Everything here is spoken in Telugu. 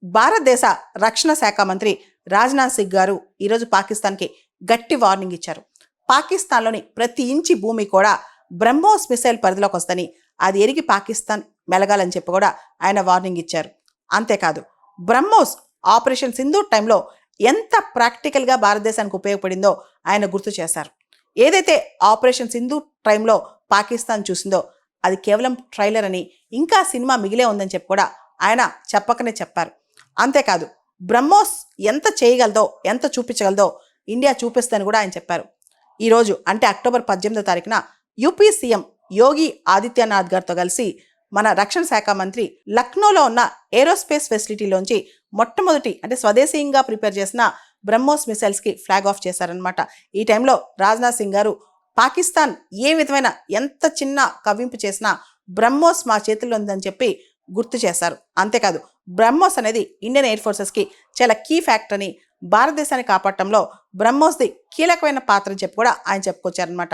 భారతదేశ రక్షణ శాఖ మంత్రి రాజ్నాథ్ సింగ్ గారు ఈరోజు పాకిస్తాన్కి గట్టి వార్నింగ్ ఇచ్చారు. పాకిస్తాన్లోని ప్రతి ఇంచి భూమి కూడా బ్రహ్మోస్ మిసైల్ పరిధిలోకి వస్తని, అది ఎరిగి పాకిస్తాన్ మెలగాలని చెప్పి కూడా ఆయన వార్నింగ్ ఇచ్చారు. అంతేకాదు, బ్రహ్మోస్ ఆపరేషన్ సింధూర్ టైంలో ఎంత ప్రాక్టికల్గా భారతదేశానికి ఉపయోగపడిందో ఆయన గుర్తు చేశారు. ఏదైతే ఆపరేషన్ సింధూర్ టైంలో పాకిస్తాన్ చూసిందో అది కేవలం ట్రైలర్ అని, ఇంకా సినిమా మిగిలే ఉందని చెప్పి కూడా ఆయన చెప్పకనే చెప్పారు. అంతేకాదు, బ్రహ్మోస్ ఎంత చేయగలదో, ఎంత చూపించగలదో ఇండియా చూపిస్తుందని కూడా ఆయన చెప్పారు. ఈరోజు అంటే అక్టోబర్ 18వ తారీఖున యూపీ సీఎం యోగి ఆదిత్యనాథ్ గారితో కలిసి మన రక్షణ శాఖ మంత్రి లక్నోలో ఉన్న ఏరోస్పేస్ ఫెసిలిటీలోంచి మొట్టమొదటి అంటే స్వదేశీయంగా ప్రిపేర్ చేసిన బ్రహ్మోస్ మిసైల్స్కి ఫ్లాగ్ ఆఫ్ చేశారనమాట. ఈ టైంలో రాజ్నాథ్ సింగ్ గారు పాకిస్తాన్ ఏ విధమైన ఎంత చిన్న కవ్వింపు చేసినా బ్రహ్మోస్ మా చేతుల్లో ఉందని చెప్పి గుర్తు చేశారు. అంతేకాదు, బ్రహ్మోస్ అనేది ఇండియన్ ఎయిర్ ఫోర్సెస్కి చాలా కీ ఫ్యాక్టర్ అని, భారతదేశాన్ని కాపాడటంలో బ్రహ్మోస్ది కీలకమైన పాత్ర అని చెప్పి కూడా ఆయన చెప్పుకొచ్చారనమాట.